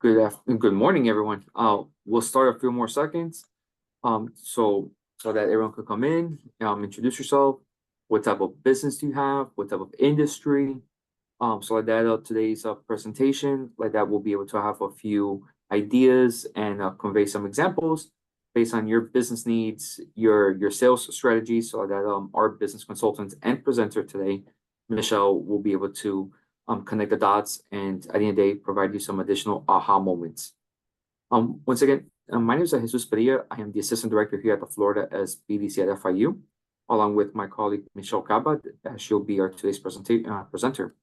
Good morning, everyone. We'll start a few more seconds. So that everyone could come in, introduce yourself. What type of business do you have? What type of industry? So like that, today's presentation, like that, we'll be able to have a few ideas and convey some examples based on your business needs, your sales strategy. So like that, our business consultant and presenter today, Michelle, will be able to connect the dots and at the end of the day, provide you some additional aha moments. Once again, my name is Jesus Padilla. I am the Assistant Director here at the Florida SBDC at FIU, along with my colleague Michelle Caba. She'll be our today's presenter.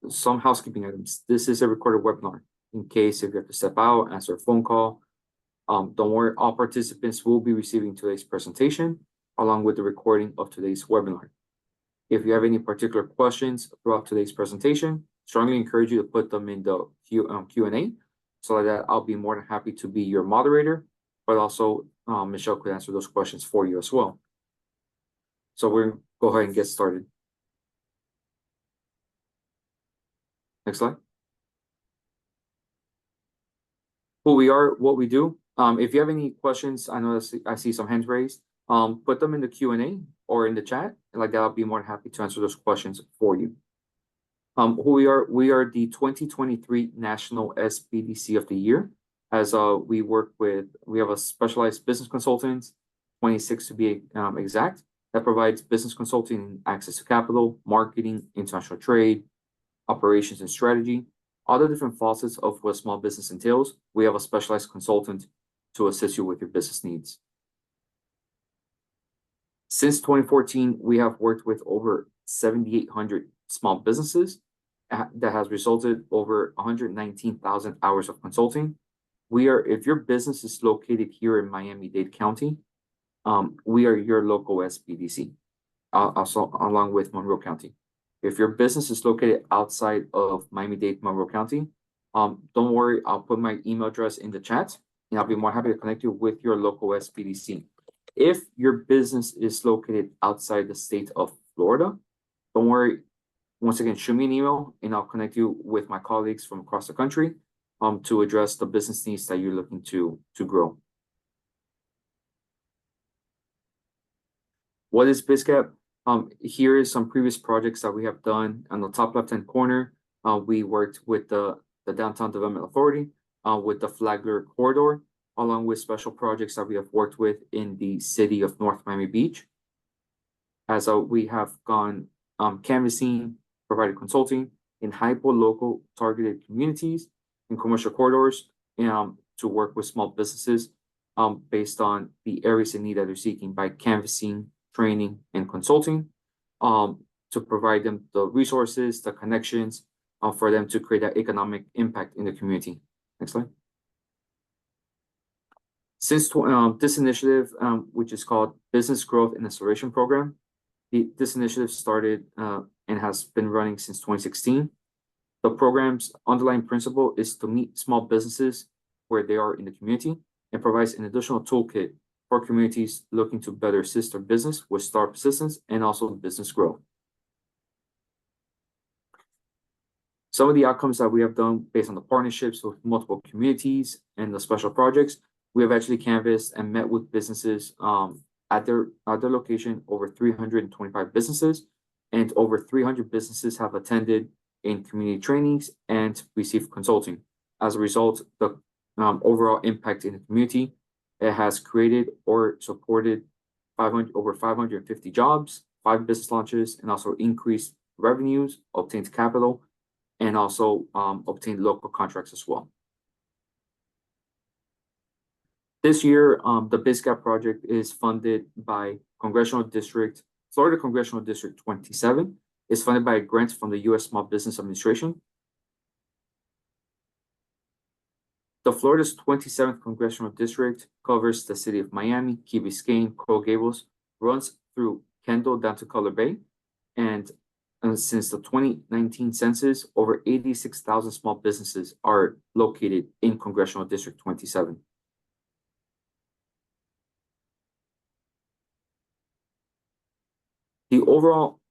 Some housekeeping items. This is a recorded webinar. In case if you have to step out, answer a phone call, don't worry, all participants will be receiving today's presentation along with the recording of today's webinar. If you have any particular questions throughout today's presentation, strongly encourage you to put them in the Q&A so that I'll be more than happy to be your moderator, but also Michelle could answer those questions for you as well. So we're going to go ahead and get started. Next slide. Who we are, what we do. If you have any questions, I know I see some hands raised. Put them in the Q&A or in the chat, and like that, I'll be more than happy to answer those questions for you. Who we are the 2023 National SBDC of the Year. As we have a specialized business consultant, 26 to be exact, that provides business consulting, access to capital, marketing, international trade, operations and strategy, all the different facets of what small business entails. We have a specialized consultant to assist you with your business needs. Since 2014, we have worked with over 7,800 small businesses that has resulted over 119,000 hours of consulting. If your business is located here in Miami-Dade County, we are your local SBDC, also along with Monroe County. If your business is located outside of Miami-Dade, Monroe County, don't worry, I'll put my email address in the chat, and I'll be more happy to connect you with your local SBDC. If your business is located outside the state of Florida, don't worry. Once again, shoot me an email, and I'll connect you with my colleagues from across the country to address the business needs that you're looking to grow. What is BizCap? Here is some previous projects that we have done. On the top left-hand corner, we worked with the Downtown Development Authority with the Flagler Corridor, along with special projects that we have worked with in the city of North Miami Beach. As we have gone canvassing, provided consulting in hyper-local targeted communities and commercial corridors to work with small businesses based on the areas in need that they're seeking by canvassing, training, and consulting to provide them the resources, the connections for them to create that economic impact in the community. Next slide. Since this initiative, which is called Business Growth and Acceleration Program, this initiative started and has been running since 2016. The program's underlying principle is to meet small businesses where they are in the community and provides an additional toolkit for communities looking to better assist their business with startup assistance and also business growth. Some of the outcomes that we have done based on the partnerships with multiple communities and the special projects, we have actually canvassed and met with businesses at their location, over 325 businesses, and over 300 businesses have attended in community trainings and received consulting. As a result, the overall impact in the community, it has created or supported over 550 jobs, 5 business launches, and also increased revenues, obtained capital, and also obtained local contracts as well. This year, the BizCap project is funded by Florida Congressional District 27. It's funded by a grant from the U.S. Small Business Administration. The Florida's 27th Congressional District covers the city of Miami, Key Biscayne, Coral Gables, runs through Kendall down to Color Bay, and since the 2019 census, over 86,000 small businesses are located in Congressional District 27. The overall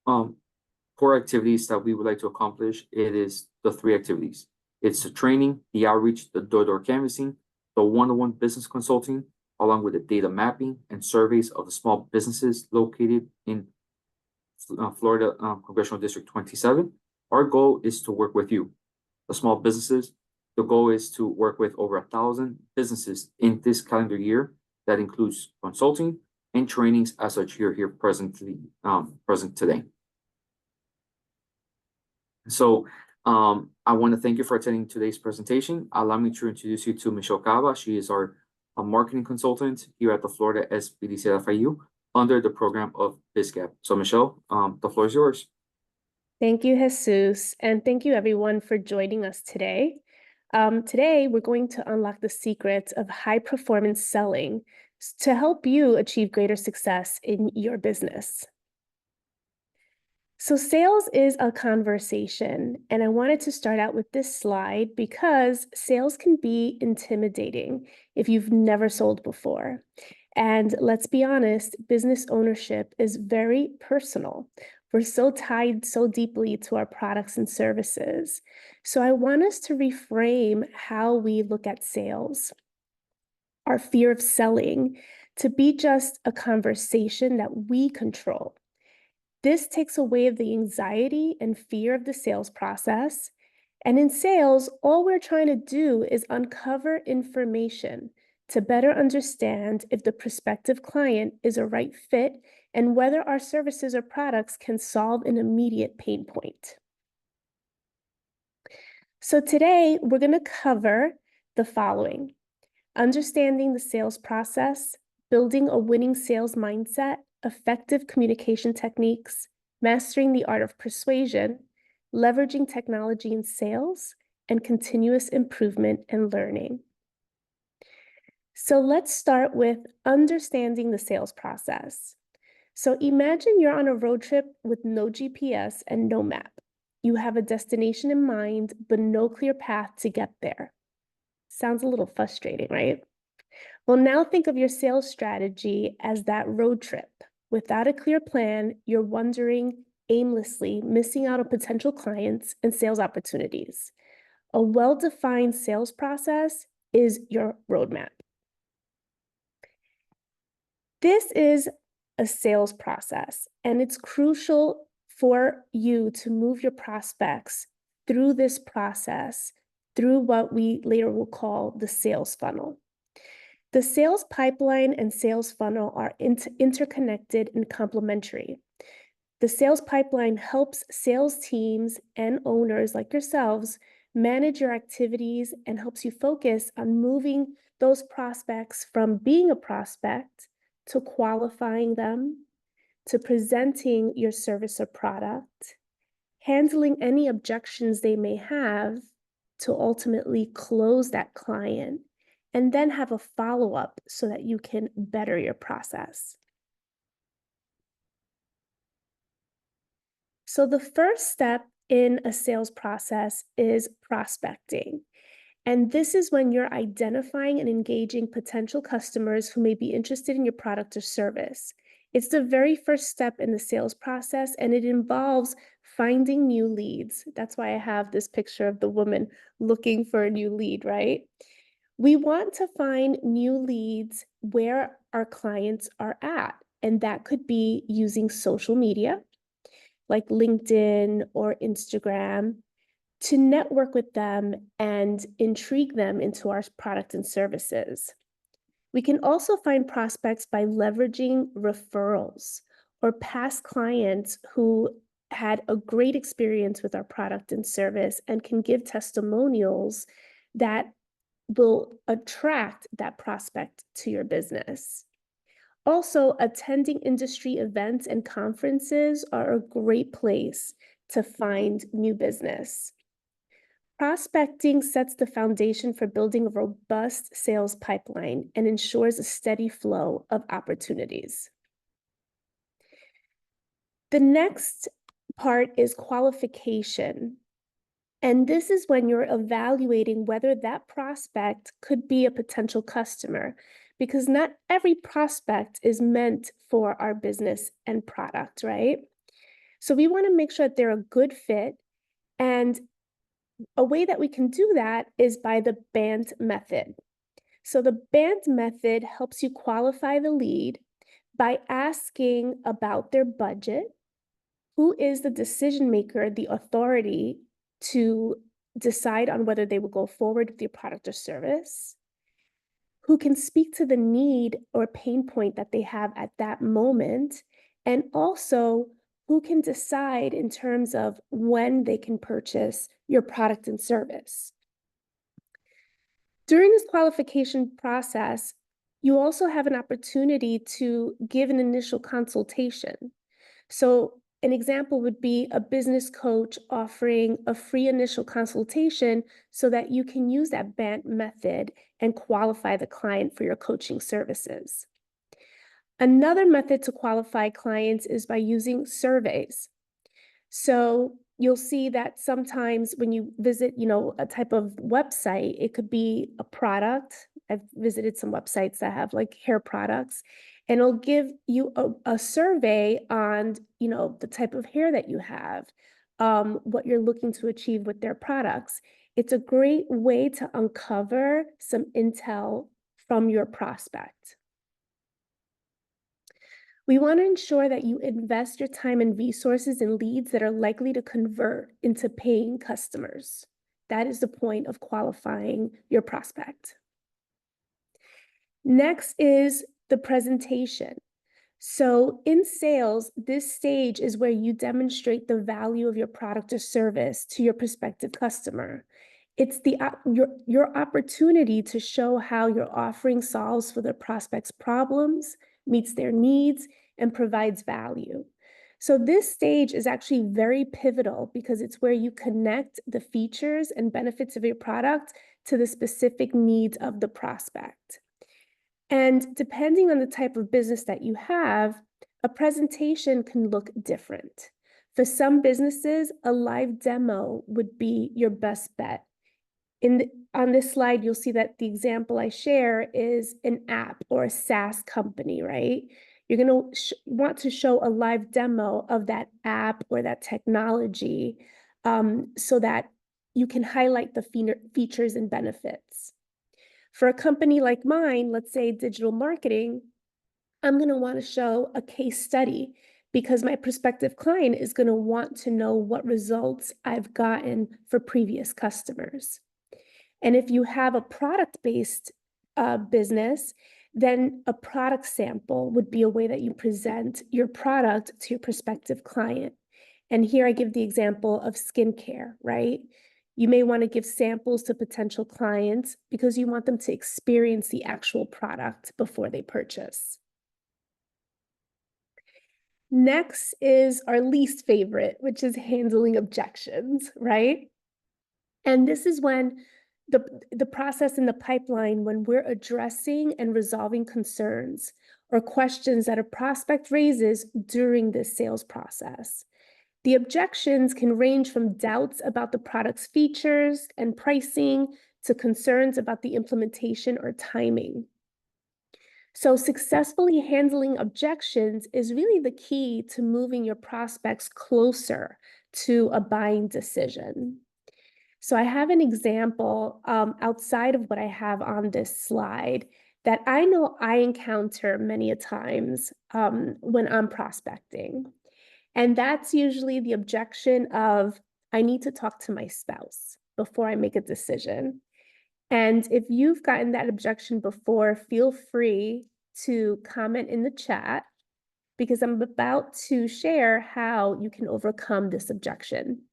core activities that we would like to accomplish, it is the 3 activities. It's the training, the outreach, the door-to-door canvassing, the one-on-one business consulting, along with the data mapping and surveys of the small businesses located in Florida Congressional District 27. Our goal is to work with you, the small businesses. The goal is to work with over 1,000 businesses in this calendar year. That includes consulting and trainings as such here present today. So I want to thank you for attending today's presentation. Allow me to introduce you to Michelle Cava. She is our marketing consultant here at the Florida SBDC FIU under the program of BizGap. So Michelle, the floor is yours. Thank you, Jesus, and thank you everyone for joining us today. Today, we're going to unlock the secrets of high-performance selling to help you achieve greater success in your business. So sales is a conversation, and I wanted to start out with this slide because sales can be intimidating if you've never sold before. And let's be honest, business ownership is very personal. We're so tied so deeply to our products and services. So I want us to reframe how we look at sales, our fear of selling, to be just a conversation that we control. This takes away the anxiety and fear of the sales process. And in sales, all we're trying to do is uncover information to better understand if the prospective client is a right fit and whether our services or products can solve an immediate pain point. So today, we're going to cover the following: understanding the sales process, building a winning sales mindset, effective communication techniques, mastering the art of persuasion, leveraging technology in sales, and continuous improvement and learning. So let's start with understanding the sales process. So imagine you're on a road trip with no GPS and no map. You have a destination in mind, but no clear path to get there. Sounds a little frustrating, right? Well, now think of your sales strategy as that road trip. Without a clear plan, you're wandering aimlessly, missing out on potential clients and sales opportunities. A well-defined sales process is your roadmap. This is a sales process, and it's crucial for you to move your prospects through this process, through what we later will call the sales funnel. The sales pipeline and sales funnel are interconnected and complementary. The sales pipeline helps sales teams and owners like yourselves manage your activities and helps you focus on moving those prospects from being a prospect to qualifying them, to presenting your service or product, handling any objections they may have, to ultimately close that client, and then have a follow-up so that you can better your process. So the first step in a sales process is prospecting. And this is when you're identifying and engaging potential customers who may be interested in your product or service. It's the very first step in the sales process, and it involves finding new leads. That's why I have this picture of the woman looking for a new lead, right? We want to find new leads where our clients are at, and that could be using social media, like LinkedIn or Instagram, to network with them and intrigue them into our product and services. We can also find prospects by leveraging referrals or past clients who had a great experience with our product and service and can give testimonials that will attract that prospect to your business. Also, attending industry events and conferences are a great place to find new business. Prospecting sets the foundation for building a robust sales pipeline and ensures a steady flow of opportunities. The next part is qualification. And this is when you're evaluating whether that prospect could be a potential customer, because not every prospect is meant for our business and product, right? So we want to make sure that they're a good fit, and a way that we can do that is by the BANT method. So the BANT method helps you qualify the lead by asking about their budget, who is the decision maker, the authority to decide on whether they will go forward with your product or service, who can speak to the need or pain point that they have at that moment, and also who can decide in terms of when they can purchase your product and service. During this qualification process, you also have an opportunity to give an initial consultation. So an example would be a business coach offering a free initial consultation so that you can use that BANT method and qualify the client for your coaching services. Another method to qualify clients is by using surveys. So you'll see that sometimes when you visit, a type of website, it could be a product. I've visited some websites that have like hair products, and it'll give you a survey on, the type of hair that you have, what you're looking to achieve with their products. It's a great way to uncover some intel from your prospect. We want to ensure that you invest your time and resources in leads that are likely to convert into paying customers. That is the point of qualifying your prospect. Next is the presentation. So in sales, this stage is where you demonstrate the value of your product or service to your prospective customer. It's your opportunity to show how your offering solves for the prospect's problems, meets their needs, and provides value. So this stage is actually very pivotal because it's where you connect the features and benefits of your product to the specific needs of the prospect. And depending on the type of business that you have, a presentation can look different. For some businesses, a live demo would be your best bet. On this slide, you'll see that the example I share is an app or a SaaS company, right? You're going to want to show a live demo of that app or that technology so that you can highlight the features and benefits. For a company like mine, let's say digital marketing, I'm going to want to show a case study because my prospective client is going to want to know what results I've gotten for previous customers. And if you have a product-based business, then a product sample would be a way that you present your product to your prospective client. And here I give the example of skincare, right? You may want to give samples to potential clients because you want them to experience the actual product before they purchase. Next is our least favorite, which is handling objections, right? And this is when the process in the pipeline when we're addressing and resolving concerns or questions that a prospect raises during this sales process. The objections can range from doubts about the product's features and pricing to concerns about the implementation or timing. So successfully handling objections is really the key to moving your prospects closer to a buying decision. So I have an example outside of what I have on this slide that I know I encounter many a times when I'm prospecting. And that's usually the objection of, I need to talk to my spouse before I make a decision. And if you've gotten that objection before, feel free to comment in the chat because I'm about to share how you can overcome this objection.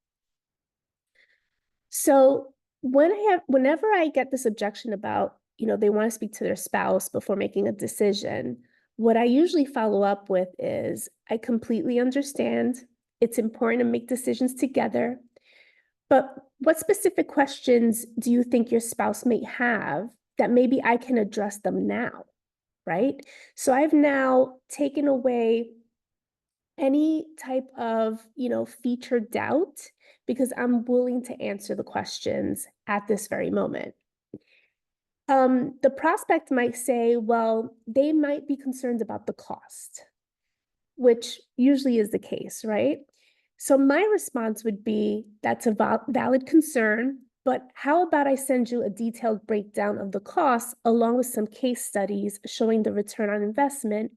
So whenever I get this objection about, they want to speak to their spouse before making a decision, what I usually follow up with is, I completely understand it's important to make decisions together, but what specific questions do you think your spouse may have that maybe I can address them now, right? So I've now taken away any type of, feature doubt because I'm willing to answer the questions at this very moment. The prospect might say, well, they might be concerned about the cost, which usually is the case, right? So my response would be, that's a valid concern, but how about I send you a detailed breakdown of the costs along with some case studies showing the return on investment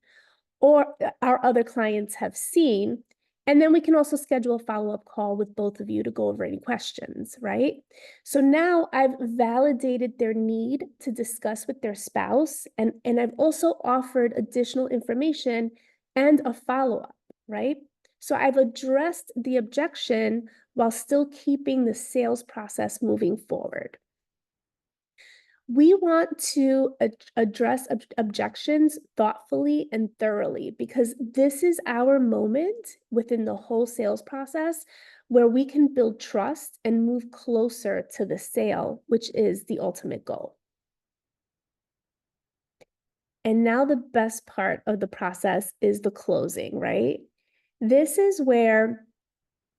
or our other clients have seen. And then we can also schedule a follow-up call with both of you to go over any questions, right? So now I've validated their need to discuss with their spouse, and I've also offered additional information and a follow-up, right? So I've addressed the objection while still keeping the sales process moving forward. We want to address objections thoughtfully and thoroughly, because this is our moment within the whole sales process where we can build trust and move closer to the sale, which is the ultimate goal. And now the best part of the process is the closing, right? This is where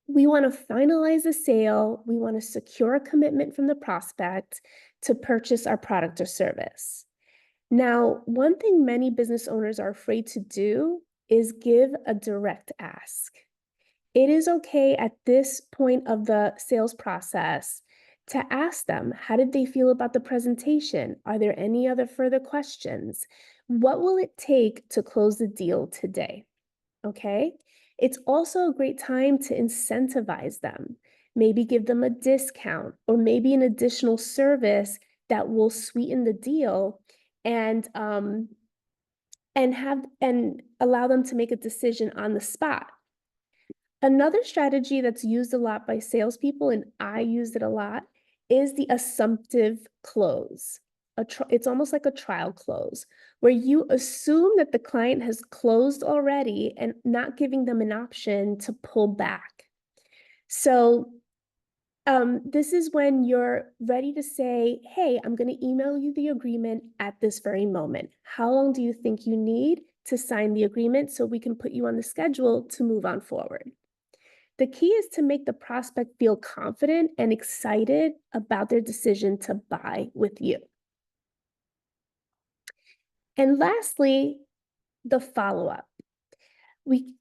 we want to finalize the sale. We want to secure a commitment from the prospect to purchase our product or service. Now, one thing many business owners are afraid to do is give a direct ask. It is okay at this point of the sales process to ask them, how did they feel about the presentation? Are there any other further questions? What will it take to close the deal today? Okay. It's also a great time to incentivize them. Maybe give them a discount or maybe an additional service that will sweeten the deal and allow them to make a decision on the spot. Another strategy that's used a lot by salespeople, and I used it a lot, is the assumptive close. It's almost like a trial close, where you assume that the client has closed already and not giving them an option to pull back. So this is when you're ready to say, hey, I'm going to email you the agreement at this very moment. How long do you think you need to sign the agreement so we can put you on the schedule to move on forward? The key is to make the prospect feel confident and excited about their decision to buy with you. And lastly, the follow-up. We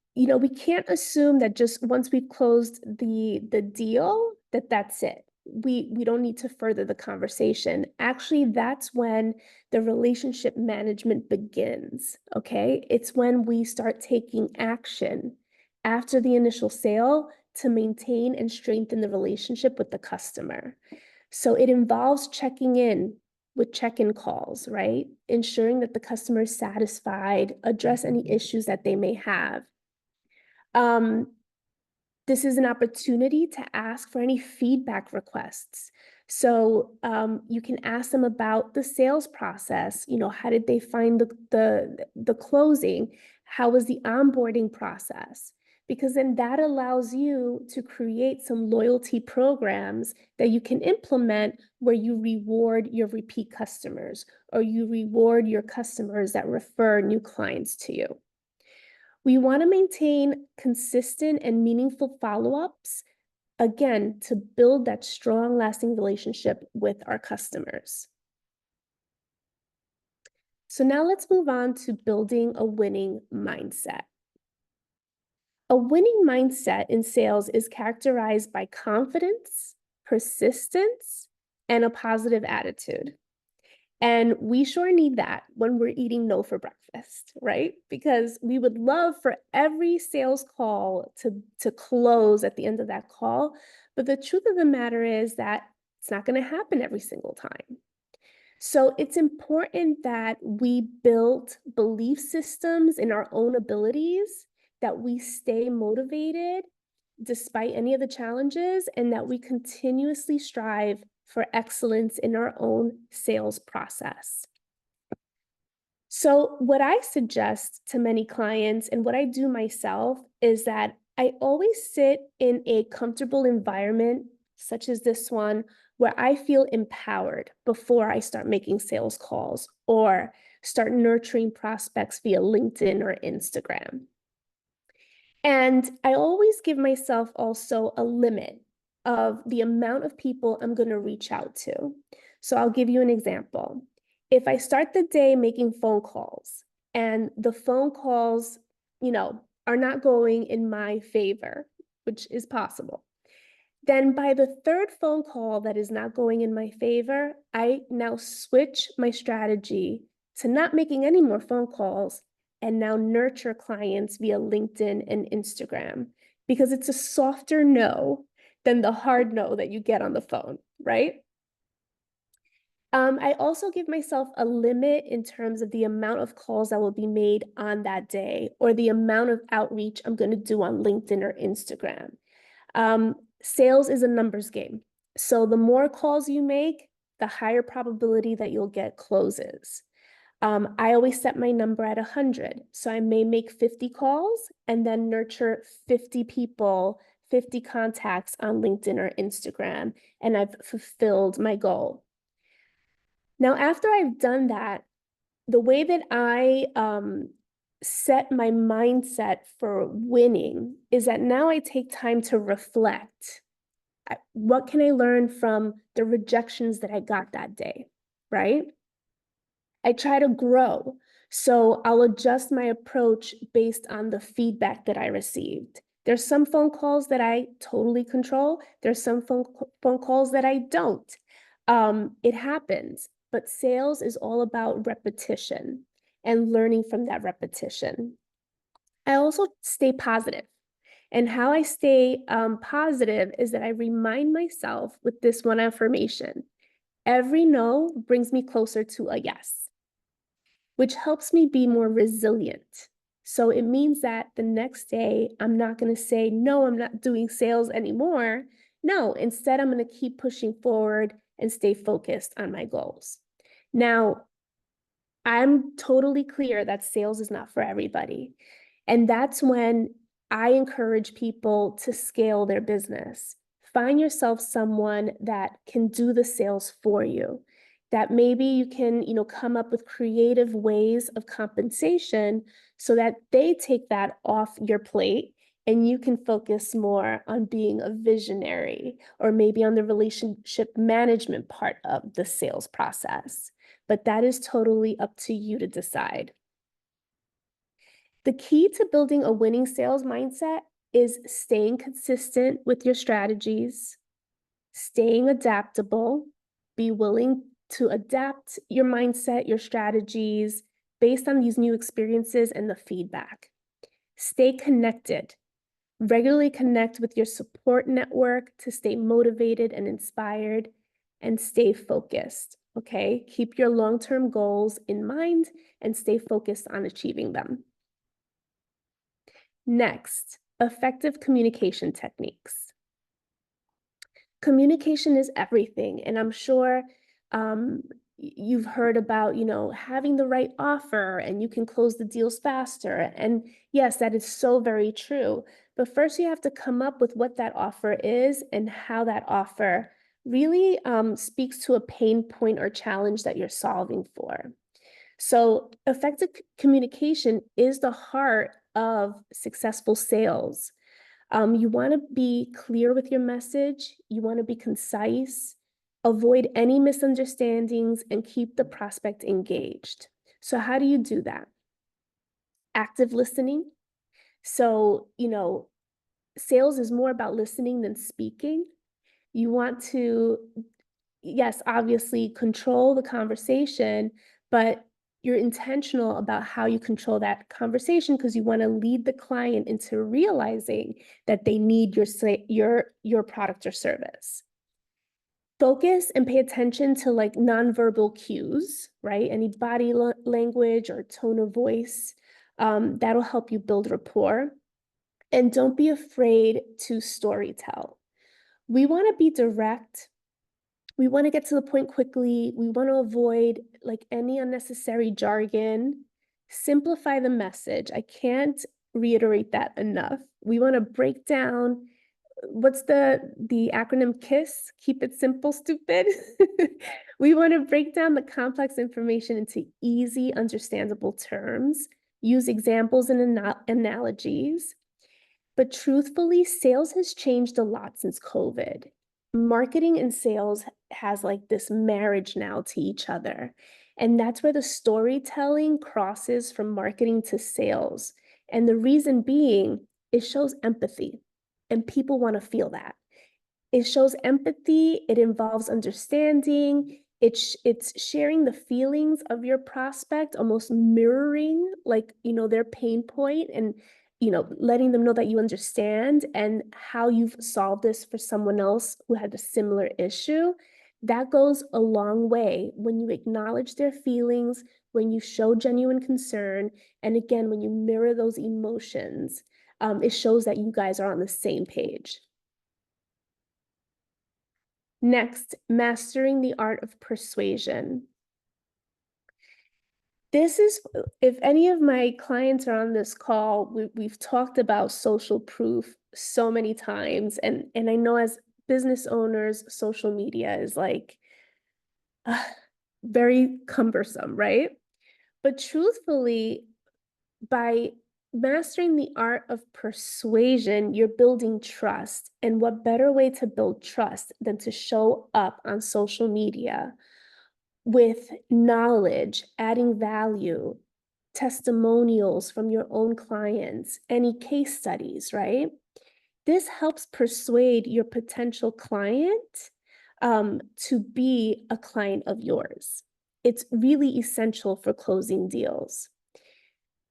can't assume that just once we've closed the deal, that's it. We don't need to further the conversation. Actually, that's when the relationship management begins, okay? It's when we start taking action after the initial sale to maintain and strengthen the relationship with the customer. So it involves checking in with check-in calls, right? Ensuring that the customer is satisfied, address any issues that they may have. This is an opportunity to ask for any feedback requests. So you can ask them about the sales process. How did they find the closing? How was the onboarding process? Because then that allows you to create some loyalty programs that you can implement where you reward your repeat customers or you reward your customers that refer new clients to you. We want to maintain consistent and meaningful follow-ups, again, to build that strong, lasting relationship with our customers. So now let's move on to building a winning mindset. A winning mindset in sales is characterized by confidence, persistence, and a positive attitude. And we sure need that when we're eating no for breakfast, right? Because we would love for every sales call to close at the end of that call. But the truth of the matter is that it's not going to happen every single time. So it's important that we build belief systems in our own abilities, that we stay motivated despite any of the challenges, and that we continuously strive for excellence in our own sales process. So what I suggest to many clients and what I do myself is that I always sit in a comfortable environment, such as this one, where I feel empowered before I start making sales calls or start nurturing prospects via LinkedIn or Instagram. And I always give myself also a limit of the amount of people I'm going to reach out to. So I'll give you an example. If I start the day making phone calls and the phone calls, are not going in my favor, which is possible. Then by the third phone call that is not going in my favor, I now switch my strategy to not making any more phone calls and now nurture clients via LinkedIn and Instagram, because it's a softer no than the hard no that you get on the phone, right? I also give myself a limit in terms of the amount of calls that will be made on that day, or the amount of outreach I'm going to do on LinkedIn or Instagram. Sales is a numbers game. So the more calls you make, the higher probability that you'll get closes. I always set my number at 100. So I may make 50 calls and then nurture 50 people, 50 contacts on LinkedIn or Instagram, and I've fulfilled my goal. Now, after I've done that, the way that I set my mindset for winning is that now I take time to reflect. What can I learn from the rejections that I got that day, right? I try to grow. So I'll adjust my approach based on the feedback that I received. There's some phone calls that I totally control. There's some phone calls that I don't. It happens, but sales is all about repetition and learning from that repetition. I also stay positive. And how I stay positive is that I remind myself with this one affirmation: every no brings me closer to a yes, which helps me be more resilient. So it means that the next day, I'm not going to say, no, I'm not doing sales anymore. No, instead, I'm going to keep pushing forward and stay focused on my goals. Now, I'm totally clear that sales is not for everybody. And that's when I encourage people to scale their business. Find yourself someone that can do the sales for you, that maybe you can, come up with creative ways of compensation so that they take that off your plate and you can focus more on being a visionary, or maybe on the relationship management part of the sales process. But that is totally up to you to decide. The key to building a winning sales mindset is staying consistent with your strategies, staying adaptable, be willing to adapt your mindset, your strategies based on these new experiences and the feedback. Stay connected. Regularly connect with your support network to stay motivated and inspired, and stay focused, okay? Keep your long-term goals in mind and stay focused on achieving them. Next, effective communication techniques. Communication is everything, and I'm sure you've heard about, having the right offer and you can close the deals faster. And yes, that is so very true. But first, you have to come up with what that offer is and how that offer really speaks to a pain point or challenge that you're solving for. So effective communication is the heart of successful sales. You want to be clear with your message. You want to be concise, avoid any misunderstandings, and keep the prospect engaged. So how do you do that? Active listening. So, sales is more about listening than speaking. You want to, yes, obviously control the conversation, but you're intentional about how you control that conversation because you want to lead the client into realizing that they need your product or service. Focus and pay attention to nonverbal cues, right? Any body language or tone of voice, that'll help you build rapport. And don't be afraid to storytell. We want to be direct. We want to get to the point quickly. We want to avoid any unnecessary jargon. Simplify the message. I can't reiterate that enough. We want to break down, what's the acronym KISS? Keep it simple, stupid. We want to break down the complex information into easy, understandable terms. Use examples and analogies. But truthfully, sales has changed a lot since COVID. Marketing and sales has this marriage now to each other. And that's where the storytelling crosses from marketing to sales. And the reason being, it shows empathy. and people want to feel that. It shows empathy, it involves understanding, it's sharing the feelings of your prospect, almost mirroring like, their pain point and, letting them know that you understand and how you've solved this for someone else who had a similar issue. That goes a long way when you acknowledge their feelings, when you show genuine concern, and again, when you mirror those emotions, it shows that you guys are on the same page. Next, mastering the art of persuasion. This is, if any of my clients are on this call, we've talked about social proof so many times. And I know as business owners, social media is like very cumbersome, right? But truthfully, by mastering the art of persuasion, you're building trust. And what better way to build trust than to show up on social media with knowledge, adding value, testimonials from your own clients, any case studies, right? This helps persuade your potential client to be a client of yours. It's really essential for closing deals.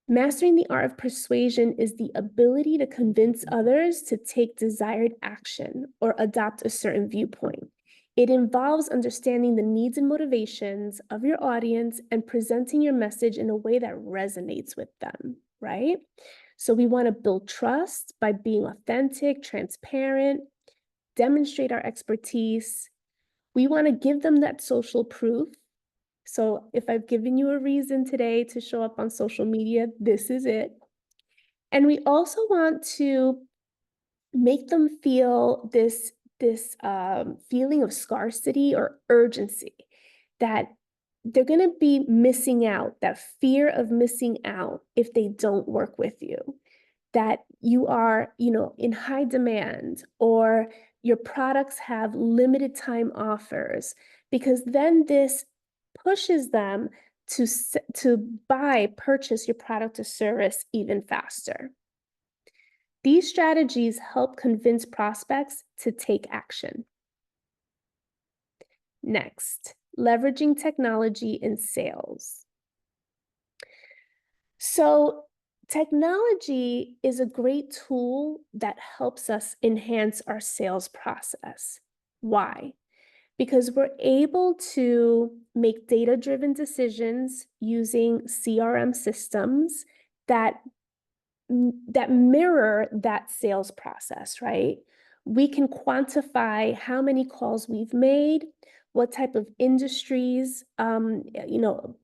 Mastering the art of persuasion is the ability to convince others to take desired action or adopt a certain viewpoint. It involves understanding the needs and motivations of your audience and presenting your message in a way that resonates with them, right? So we want to build trust by being authentic, transparent, demonstrate our expertise. We want to give them that social proof. So if I've given you a reason today to show up on social media, this is it. And we also want to make them feel this feeling of scarcity or urgency, that they're going to be missing out, that fear of missing out if they don't work with you, that you are, in high demand, or your products have limited time offers, because then this pushes them to purchase your product or service even faster. These strategies help convince prospects to take action. Next, leveraging technology in sales. So technology is a great tool that helps us enhance our sales process. Why? Because we're able to make data-driven decisions using CRM systems that mirror that sales process, right? We can quantify how many calls we've made, what type of industries,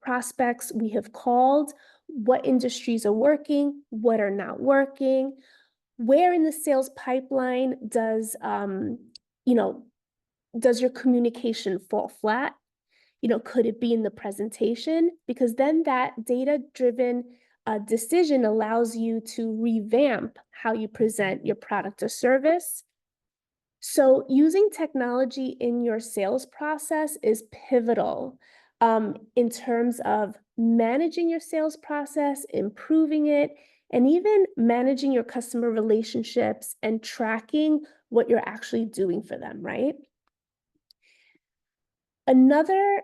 prospects we have called, what industries are working, what are not working, where in the sales pipeline does your communication fall flat? Could it be in the presentation? Because then that data-driven decision allows you to revamp how you present your product or service. So using technology in your sales process is pivotal in terms of managing your sales process, improving it, and even managing your customer relationships and tracking what you're actually doing for them, right? Another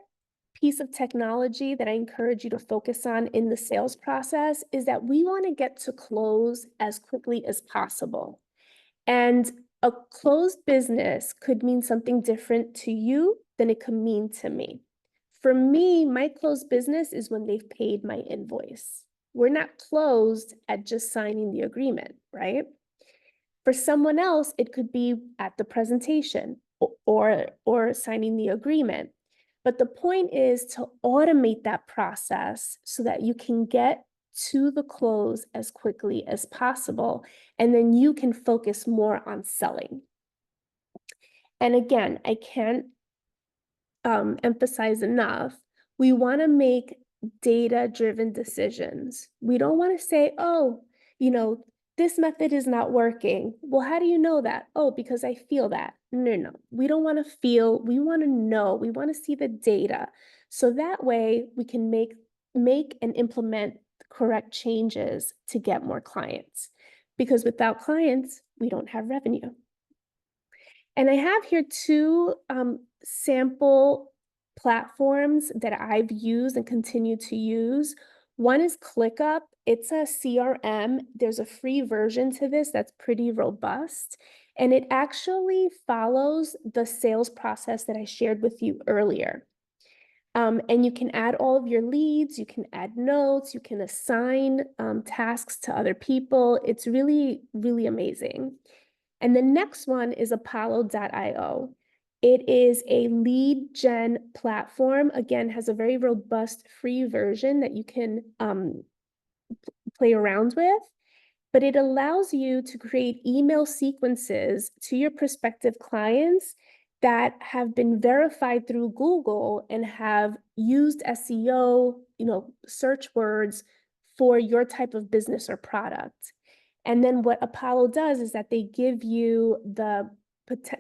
piece of technology that I encourage you to focus on in the sales process is that we want to get to close as quickly as possible. And a closed business could mean something different to you than it could mean to me. For me, my closed business is when they've paid my invoice. We're not closed at just signing the agreement, right? For someone else, it could be at the presentation or signing the agreement. But the point is to automate that process so that you can get to the close as quickly as possible, and then you can focus more on selling. And again, I can't emphasize enough, we want to make data-driven decisions. We don't want to say, oh, this method is not working. Well, how do you know that? Oh, because I feel that. No. We don't want to feel, we want to know, we want to see the data. So that way we can make and implement the correct changes to get more clients. because without clients, we don't have revenue. And I have here two sample platforms that I've used and continue to use. One is ClickUp. It's a CRM. There's a free version to this that's pretty robust. And it actually follows the sales process that I shared with you earlier. And you can add all of your leads, you can add notes, you can assign tasks to other people. It's really, really amazing. And the next one is Apollo.io. It is a lead gen platform. Again, has a very robust free version that you can play around with, but it allows you to create email sequences to your prospective clients that have been verified through Google and have used SEO, search words for your type of business or product. And then what Apollo does is that they give you the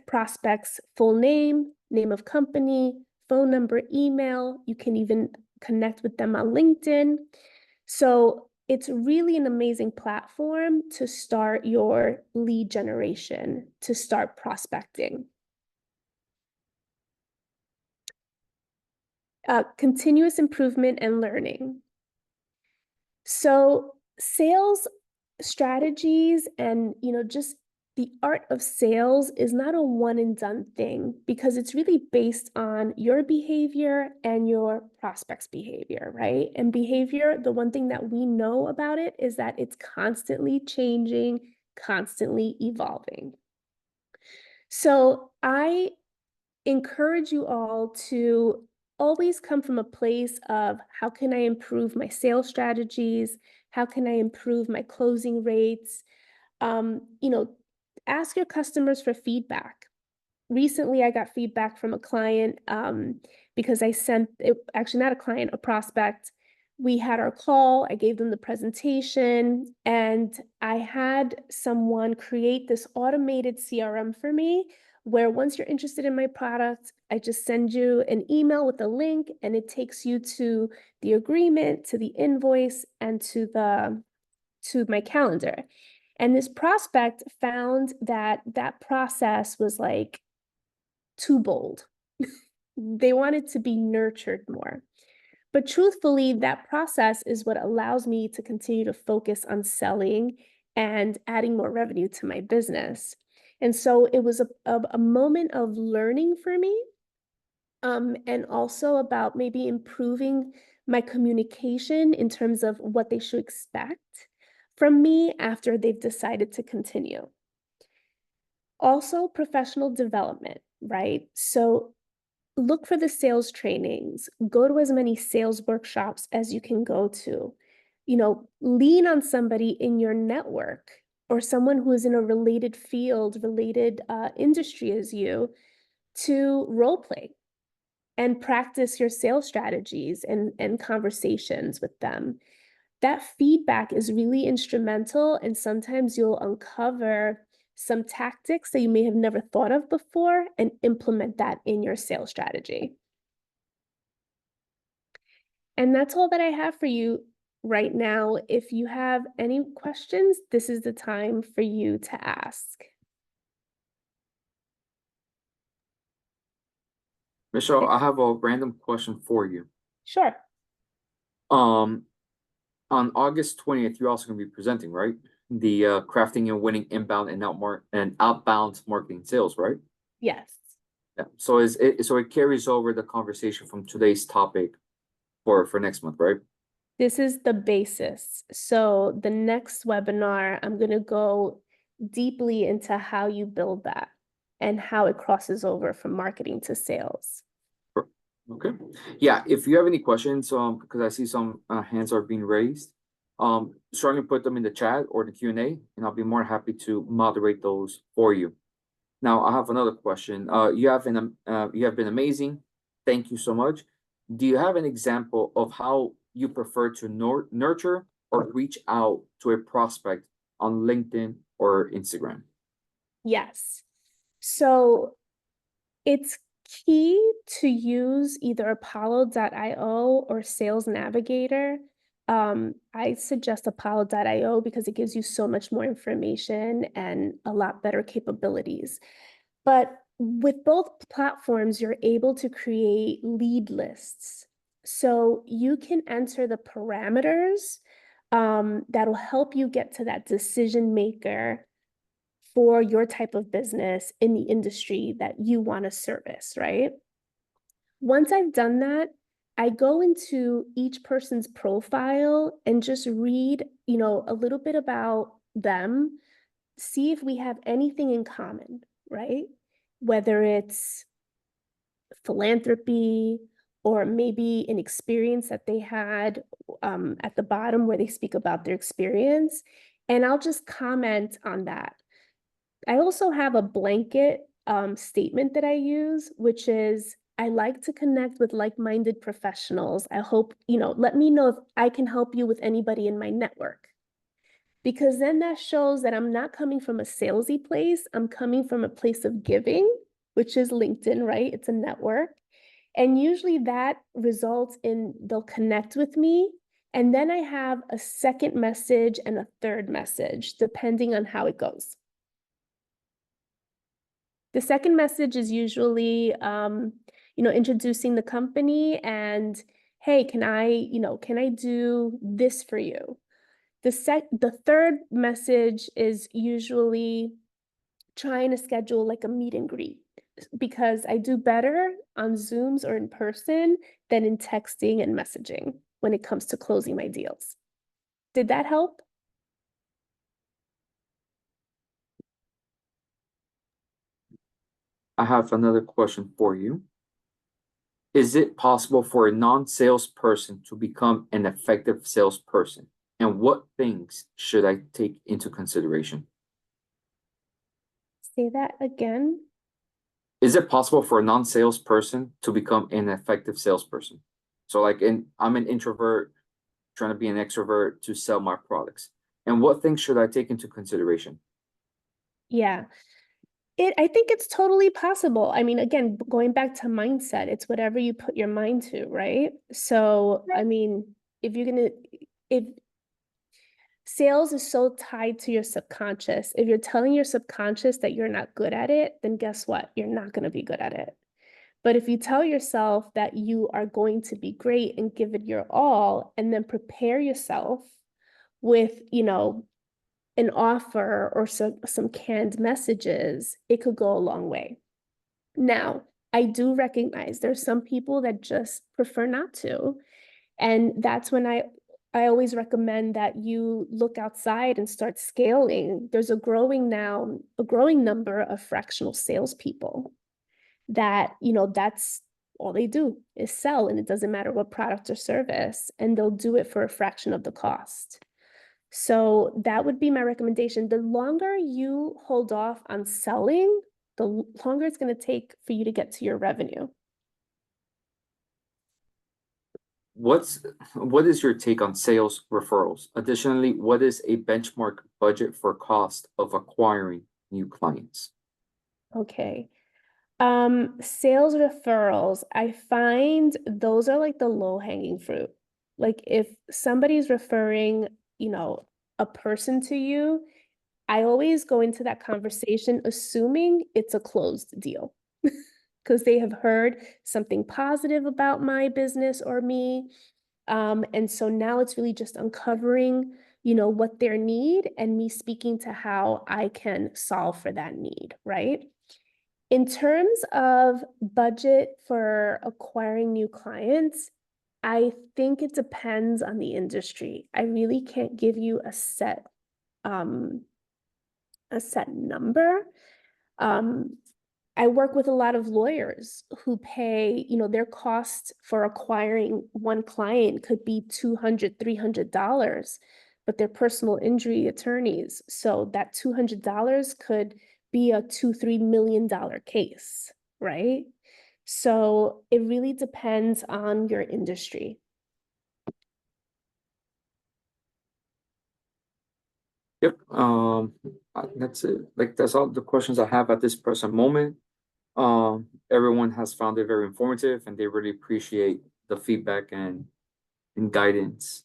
prospect's full name, name of company, phone number, email. You can even connect with them on LinkedIn. So it's really an amazing platform to start your lead generation, to start prospecting. Continuous improvement and learning. So sales strategies and, just the art of sales is not a one and done thing because it's really based on your behavior and your prospect's behavior, right? And behavior, the one thing that we know about it is that it's constantly changing, constantly evolving. So I encourage you all to always come from a place of how can I improve my sales strategies? How can I improve my closing rates? Ask your customers for feedback. Recently, I got feedback from a client because I sent it, actually not a client, a prospect. We had our call, I gave them the presentation, and I had someone create this automated CRM for me where once you're interested in my product, I just send you an email with a link and it takes you to the agreement, to the invoice, and to my calendar. And this prospect found that that process was like too bold. They wanted to be nurtured more. But truthfully, that process is what allows me to continue to focus on selling and adding more revenue to my business. And so it was a moment of learning for me, and also about maybe improving my communication in terms of what they should expect from me after they've decided to continue. Also, professional development, right? So look for the sales trainings, go to as many sales workshops as you can go to. Lean on somebody in your network or someone who is in a related field, related industry as you to role play and practice your sales strategies and conversations with them. That feedback is really instrumental, and sometimes you'll uncover some tactics that you may have never thought of before and implement that in your sales strategy. And that's all that I have for you right now. If you have any questions, this is the time for you to ask. Michelle, I have a random question for you. Sure. On August 20th, you're also going to be presenting, right? The crafting and winning inbound and outbound marketing sales, right? Yes. Yeah. So it carries over the conversation from today's topic for next month, right? This is the basis. So the next webinar, I'm going to go deeply into how you build that and how it crosses over from marketing to sales. Okay. Yeah. If you have any questions, because I see some hands are being raised, certainly put them in the chat or the Q&A, and I'll be more happy to moderate those for you. Now, I have another question. You have been amazing. Thank you so much. Do you have an example of how you prefer to nurture or reach out to a prospect on LinkedIn or Instagram? Yes. So it's key to use either Apollo.io or Sales Navigator I suggest Apollo.io because it gives you so much more information and a lot better capabilities. But with both platforms, you're able to create lead lists. So you can enter the parameters that'll help you get to that decision maker for your type of business in the industry that you want to service, right? Once I've done that, I go into each person's profile and just read, a little bit about them, see if we have anything in common, right? Whether it's philanthropy or maybe an experience that they had at the bottom where they speak about their experience. And I'll just comment on that. I also have a blanket statement that I use, which is I like to connect with like-minded professionals. I hope, let me know if I can help you with anybody in my network. Because then that shows that I'm not coming from a salesy place. I'm coming from a place of giving, which is LinkedIn, right? It's a network. And usually that results in they'll connect with me. And then I have a second message and a third message, depending on how it goes. The second message is usually, introducing the company and, hey, can I do this for you? The third message is usually trying to schedule like a meet and greet because I do better on Zooms or in person than in texting and messaging when it comes to closing my deals. Did that help? I have another question for you. Is it possible for a non-salesperson to become an effective salesperson? And what things should I take into consideration? Say that again. Is it possible for a non-salesperson to become an effective salesperson? So I'm an introvert trying to be an extrovert to sell my products. And what things should I take into consideration? Yeah. I think it's totally possible. I mean, again, going back to mindset, it's whatever you put your mind to, right? So, I mean, if sales is so tied to your subconscious, if you're telling your subconscious that you're not good at it, then guess what? You're not going to be good at it. But if you tell yourself that you are going to be great and give it your all, and then prepare yourself with, an offer or some canned messages, it could go a long way. Now, I do recognize there's some people that just prefer not to. And that's when I always recommend that you look outside and start scaling. There's a growing number of fractional salespeople that, that's all they do is sell, and it doesn't matter what product or service, and they'll do it for a fraction of the cost. So that would be my recommendation. The longer you hold off on selling, the longer it's going to take for you to get to your revenue. What is your take on sales referrals? Additionally, what is a benchmark budget for cost of acquiring new clients? Okay. Sales referrals, I find those are like the low-hanging fruit. Like if somebody's referring, a person to you, I always go into that conversation assuming it's a closed deal because they have heard something positive about my business or me. And so now it's really just uncovering, what their need and me speaking to how I can solve for that need, right? In terms of budget for acquiring new clients, I think it depends on the industry. I really can't give you um, a set number. I work with a lot of lawyers who pay, their cost for acquiring one client could be $200, $300, but they're personal injury attorneys. So that $200 could be a $2, $3 million case, right? So it really depends on your industry. Yep. That's it. Like that's all the questions I have at this present moment. Everyone has found it very informative and they really appreciate the feedback and guidance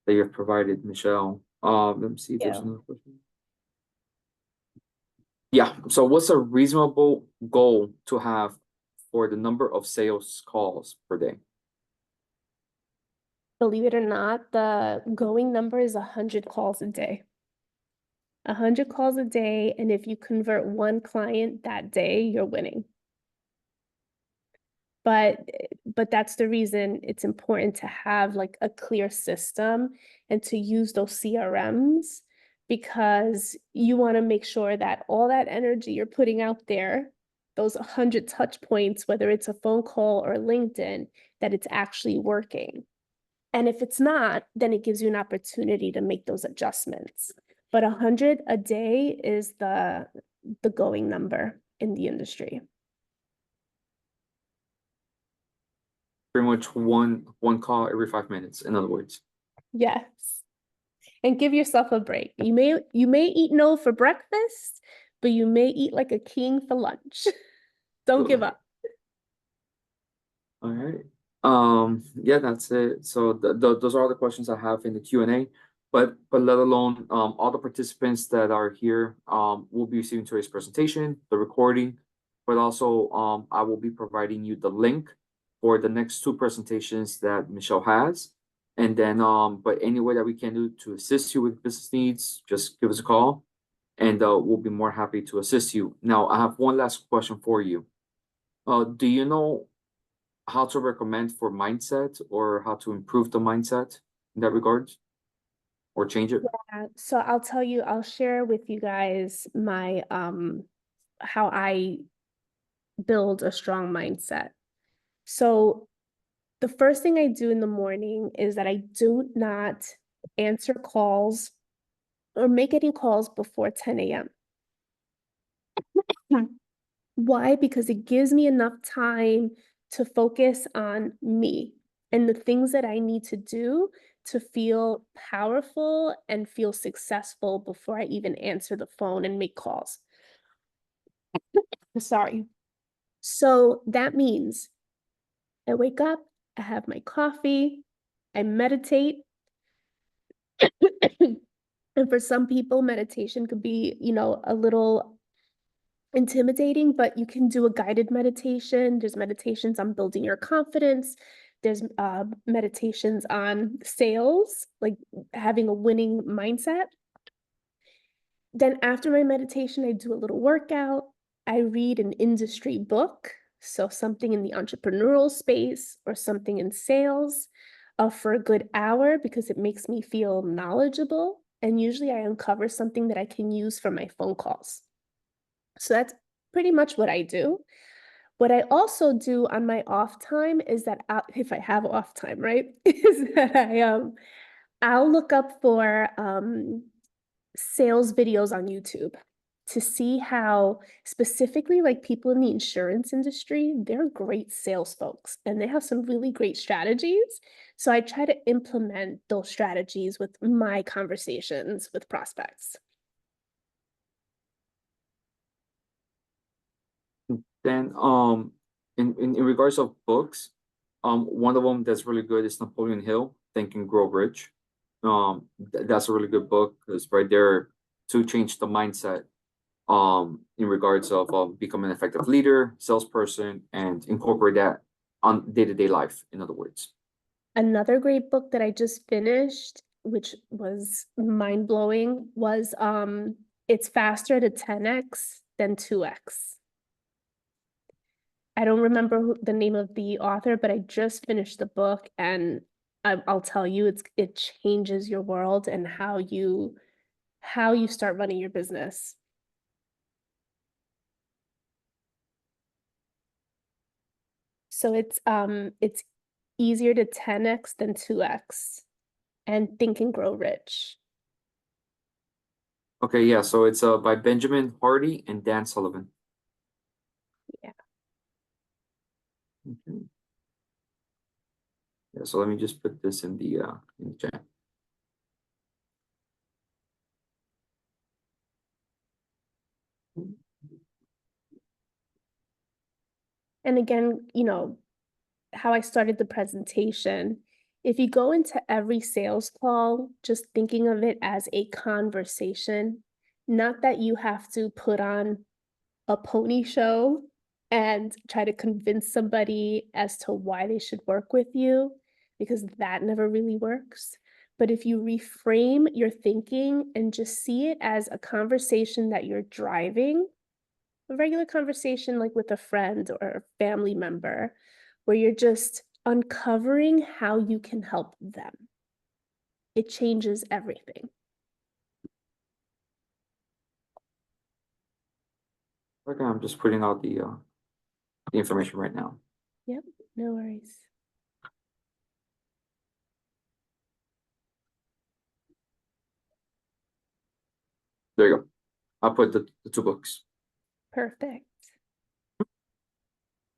that you've provided, Michelle. Let me see if there's Yeah. another question. Yeah, so what's a reasonable goal to have for the number of sales calls per day? Believe it or not, the going number is 100 calls a day. 100 calls a day, and if you convert one client that day, you're winning. But that's the reason it's important to have like a clear system and to use those CRMs, because you want to make sure that all that energy you're putting out there, those 100 touch points, whether it's a phone call or LinkedIn, that it's actually working. And if it's not, then it gives you an opportunity to make those adjustments. But 100 a day is the going number in the industry. Pretty much one call every 5 minutes, in other words. Yes. And give yourself a break. You may eat no for breakfast, but you may eat like a king for lunch. Don't give up. All right. Yeah, that's it. So those are all the questions I have in the Q&A. But let alone all the participants that are here will be receiving today's presentation, the recording, but also I will be providing you the link for the next two presentations that Michelle has. And then but any way that we can do to assist you with business needs, just give us a call and we'll be more happy to assist you. Now, I have one last question for you. Do you know how to recommend for mindset or how to improve the mindset in that regard or change it? So I'll share with you guys my how I build a strong mindset. So the first thing I do in the morning is that I do not answer calls or make any calls before 10 a.m. Why? Because it gives me enough time to focus on me and the things that I need to do to feel powerful and feel successful before I even answer the phone and make calls. Sorry. So that means I wake up, I have my coffee, I meditate. And for some people, meditation could be, a little intimidating, but you can do a guided meditation. There's meditations on building your confidence. There's meditations on sales, like having a winning mindset. Then after my meditation, I do a little workout. I read an industry book, so something in the entrepreneurial space or something in sales, for a good hour because it makes me feel knowledgeable. And usually I uncover something that I can use for my phone calls. So that's pretty much what I do. What I also do on my off time is that if I have off time, right, is that I'll look up for sales videos on YouTube to see how specifically like people in the insurance industry, they're great sales folks and they have some really great strategies. So I try to implement those strategies with my conversations with prospects. Then in regards of books, one of them that's really good is Napoleon Hill, Think and Grow Rich. That's a really good book because right there to change the mindset in regards of becoming an effective leader, salesperson, and incorporate that on day-to-day life, in other words. Another great book that I just finished, which was mind-blowing, was It's Faster to 10x than 2x. I don't remember the name of the author, but I just finished the book and I'll tell you, it changes your world and how you start running your business. So it's easier to 10x than 2x and Think and Grow Rich. Okay, yeah, so it's by Benjamin Hardy and Dan Sullivan. Yeah. Okay. Yeah, so let me just put this in the chat. And again, how I started the presentation If you go into every sales call just thinking of it as a conversation, not that you have to put on a pony show and try to convince somebody as to why they should work with you, because that never really works. But if you reframe your thinking and just see it as a conversation that you're driving, a regular conversation like with a friend or a family member, where you're just uncovering how you can help them, it changes everything. Okay, I'm just putting out the information right now. Yep, no worries. There you go. I'll put the 2 books. Perfect.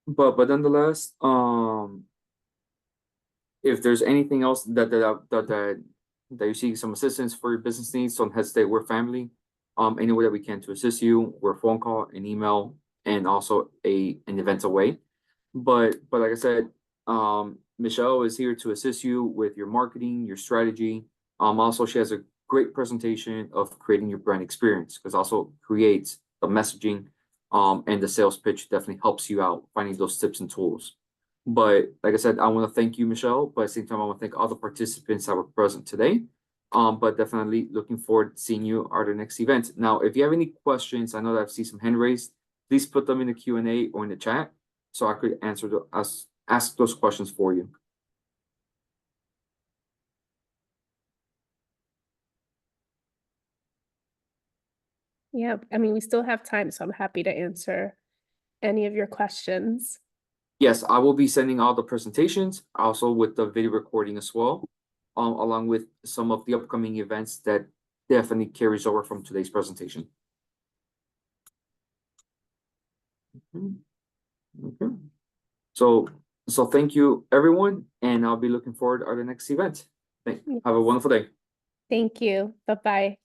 But nonetheless, if there's anything else that you see some assistance for your business needs, don't hesitate. We're family. Any way that we can to assist you, we're a phone call, an email, and also an event away. But like I said, Michelle is here to assist you with your marketing, your strategy. Also she has a great presentation of creating your brand experience, because also creates the messaging, and the sales pitch definitely helps you out finding those tips and tools. But like I said, I want to thank you, Michelle, but at the same time, I want to thank all the participants that were present today. But definitely looking forward to seeing you at our next event. Now, if you have any questions, I know that I've seen some hand raised, please put them in the Q&A or in the chat so I could ask those questions for you. Yeah, I mean, we still have time, so I'm happy to answer any of your questions. Yes, I will be sending all the presentations, also with the video recording as well, along with some of the upcoming events that definitely carries over from today's presentation. Okay. So thank you, everyone, and I'll be looking forward to the next event. Have a wonderful day. Thank you. Bye-bye.